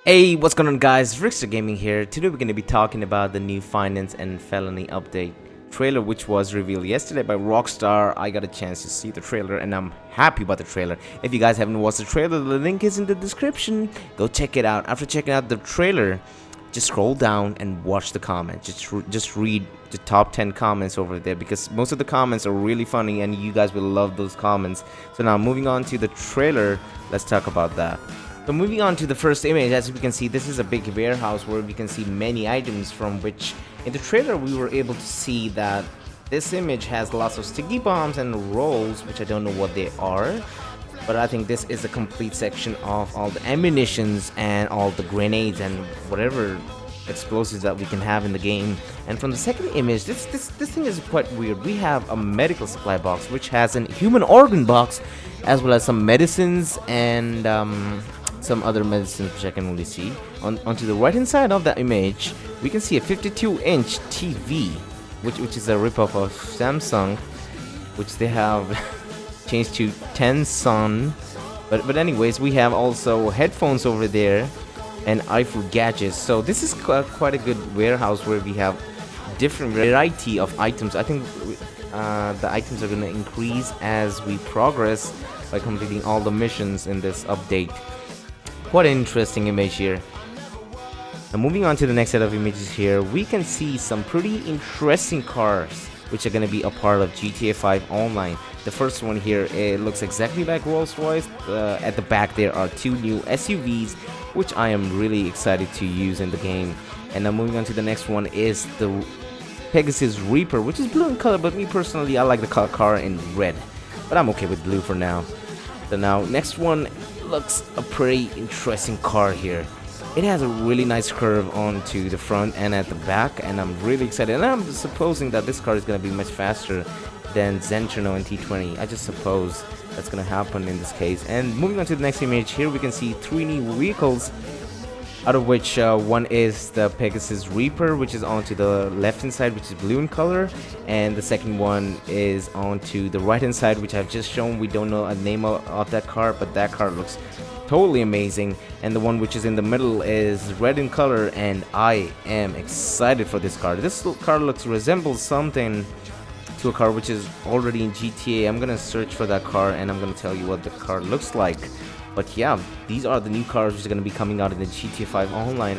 Hey, what's going on guys, Vrikster Gaming here. Today we're going to be talking about the new Finance and Felony update trailer, which was revealed yesterday by Rockstar. I got a chance to see the trailer and I'm happy about the trailer. If you guys haven't watched the trailer, the link is in the description. Go check it out. After checking out the trailer, just scroll down and watch the comments. Just read the top 10 comments over there, because most of the comments are really funny and you guys will love those comments. So now moving on to the trailer, let's talk about that. So moving on to the first image, as we can see, this is a big warehouse where we can see many items, from which in the trailer we were able to see that this image has lots of sticky bombs and rolls, which I don't know what they are, but I think this is a complete section of all the ammunitions and all the grenades and whatever explosives that we can have in the game. And from the second image, this thing is quite weird. We have a medical supply box which has an human organ box, as well as some medicines and some other medicines which I can only see. Onto the right hand side of that image, we can see a 52-inch TV, which is a ripoff of Samsung, which they have changed to 10 Sun. But anyways, we have also headphones over there and iPhone gadgets. So this is quite a good warehouse where we have different variety of items. I think the items are going to increase as we progress by completing all the missions in this update. What an interesting image here. Now moving on to the next set of images here, we can see some pretty interesting cars which are going to be a part of GTA 5 Online. The first one here, it looks exactly like Rolls-Royce. At the back there are two new SUVs which I am really excited to use in the game. And now moving on to the next one is the Pegasus Reaper, which is blue in color, but me personally I like the car in red, but I'm okay with blue for now. So now next one looks a pretty interesting car here. It has a really nice curve onto the front and at the back, and I'm really excited. And I'm supposing that this car is going to be much faster than Zentrano and T20. I just suppose that's going to happen in this case. And moving on to the next image, here we can see three new vehicles, out of which one is the Pegasus Reaper, which is onto the left hand side, which is blue in color, and the second one is onto the right hand side, which I've just shown. We don't know a name of that car, but that car looks totally amazing. And the one which is in the middle is red in color, and I am excited for this car. This car resembles something to a car which is already in GTA. I'm gonna search for that car and I'm gonna tell you what the car looks like. But yeah, these are the new cars which are going to be coming out in the GTA 5 Online.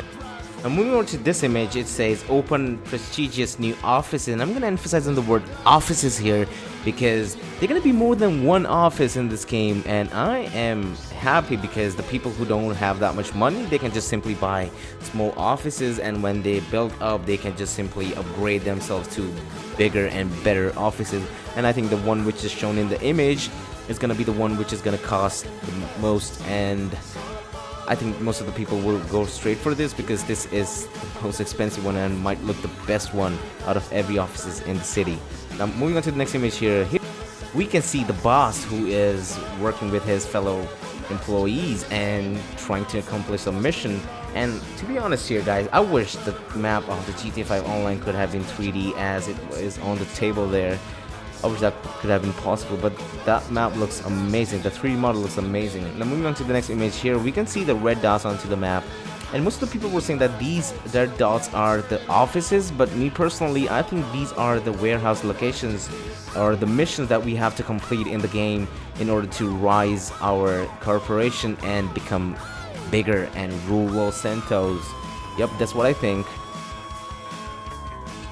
Now moving on to this image, it says open prestigious new offices, and I'm going to emphasize on the word offices here, because they're going to be more than one office in this game, and I am happy because the people who don't have that much money, they can just simply buy small offices, and when they build up, they can just simply upgrade themselves to bigger and better offices. And I think the one which is shown in the image is going to be the one which is going to cost the most, and I think most of the people will go straight for this because this is the most expensive one and might look the best one out of every offices in the city. Now moving on to the next image here, we can see the boss who is working with his fellow employees and trying to accomplish a mission. And to be honest here guys, I wish the map of the GTA 5 Online could have been 3D as it is on the table there. I wish that could have been possible, but that map looks amazing. The 3D model looks amazing. Now moving on to the next image here, we can see the red dots onto the map, and most of the people were saying that these red dots are the offices, but me personally, I think these are the warehouse locations or the missions that we have to complete in the game in order to rise our corporation and become bigger and rule Los Santos. Yep, that's what I think.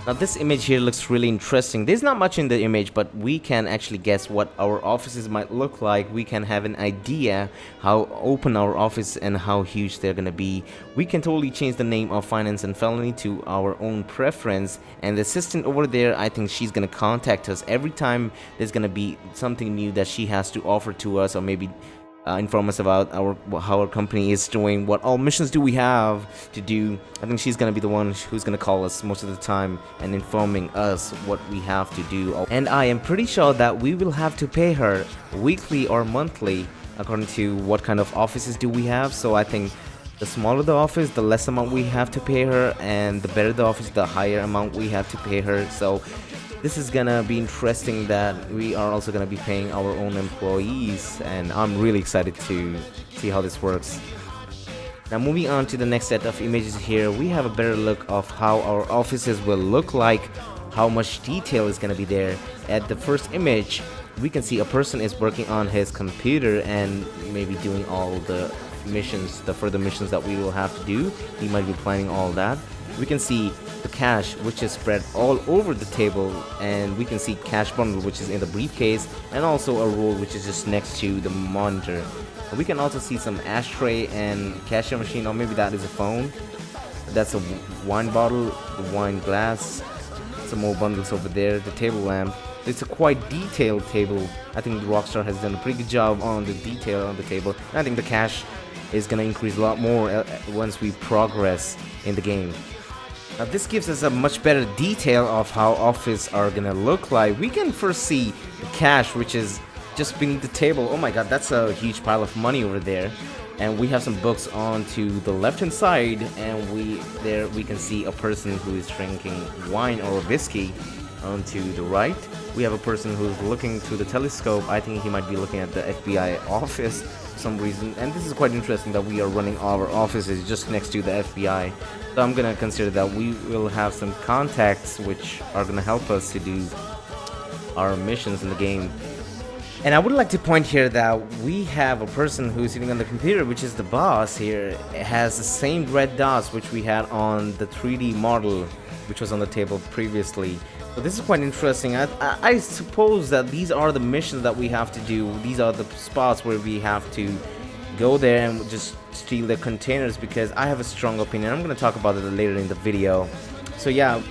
Now this image here looks really interesting. There's not much in the image, but we can actually guess what our offices might look like. We can have an idea how open our office and how huge they're gonna be. We can totally change the name of Finance and Felony to our own preference, and the assistant over there, I think she's gonna contact us every time there's gonna be something new that she has to offer to us, or maybe inform us about how our company is doing, what all missions do we have to do. I think she's gonna be the one who's gonna call us most of the time and informing us what we have to do. And I am pretty sure that we will have to pay her weekly or monthly according to what kind of offices do we have. So I think the smaller the office, the less amount we have to pay her, and the better the office, the higher amount we have to pay her. So this is gonna be interesting that we are also gonna be paying our own employees, and I'm really excited to see how this works. Now moving on to the next set of images here, we have a better look of how our offices will look like, how much detail is going to be there. At the first image, we can see a person is working on his computer and maybe doing all the missions, the further missions that we will have to do. He might be planning all that. We can see the cash, which is spread all over the table, and we can see cash bundle, which is in the briefcase, and also a roll, which is just next to the monitor. We can also see some ashtray and cashier machine, or maybe that is a phone. That's a wine bottle, the wine glass, some more bundles over there, the table lamp. It's a quite detailed table. I think Rockstar has done a pretty good job on the detail on the table. And I think the cash is gonna increase a lot more once we progress in the game. Now this gives us a much better detail of how office are gonna look like. We can first see the cash, which is just beneath the table. Oh my god, that's a huge pile of money over there. And we have some books on to the left hand side, and we can see a person who is drinking wine or whiskey. On to the right, we have a person who's looking through the telescope. I think he might be looking at the FBI office for some reason, and this is quite interesting that we are running our offices just next to the FBI. So I'm gonna consider that we will have some contacts which are gonna help us to do our missions in the game. And I would like to point here that we have a person who's sitting on the computer, which is the boss here. It has the same red dots which we had on the 3D model, which was on the table previously. So this is quite interesting. I suppose that these are the missions that we have to do. These are the spots where we have to go there and just steal the containers, because I have a strong opinion. I'm going to talk about it later in the video. So yeah.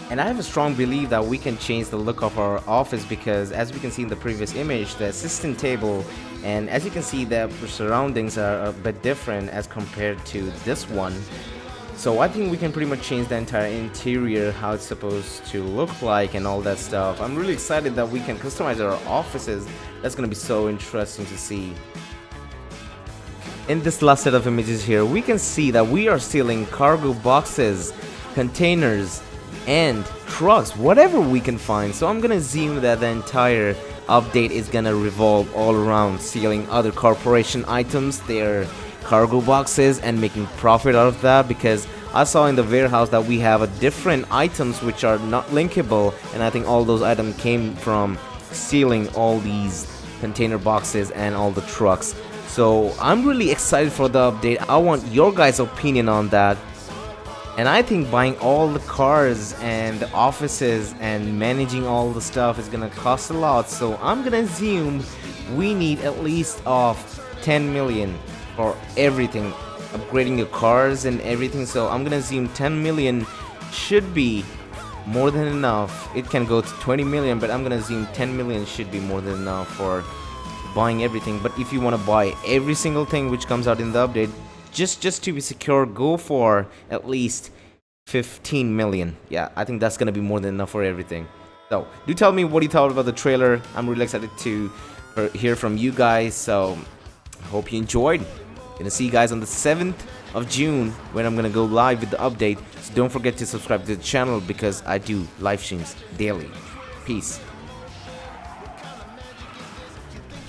And I have a strong belief that we can change the look of our office, because as we can see in the previous image, the assistant table, and as you can see, the surroundings are a bit different as compared to this one. So I think we can pretty much change the entire interior, how it's supposed to look like and all that stuff. I'm really excited that we can customize our offices. That's going to be so interesting to see. In this last set of images here, we can see that we are stealing cargo boxes, containers, and trucks, whatever we can find. So I'm gonna assume that the entire update is gonna revolve all around stealing other corporation items, their cargo boxes, and making profit out of that, because I saw in the warehouse that we have a different items which are not linkable, and I think all those items came from stealing all these container boxes and all the trucks. So I'm really excited for the update. I want your guys' opinion on that. And I think buying all the cars and the offices and managing all the stuff is gonna cost a lot. So I'm gonna assume we need at least of 10 million for everything, upgrading your cars and everything. So I'm gonna assume 10 million should be more than enough. It can go to 20 million, but I'm gonna assume 10 million should be more than enough for buying everything. But if you want to buy every single thing which comes out in the update, just to be secure, go for at least 15 million. Yeah, I think that's gonna be more than enough for everything. So do tell me what you thought about the trailer. I'm really excited to hear from you guys. So I hope you enjoyed. Gonna see you guys on the 7th of June when I'm gonna go live with the update. So don't forget to subscribe to the channel, because I do live streams daily. Peace.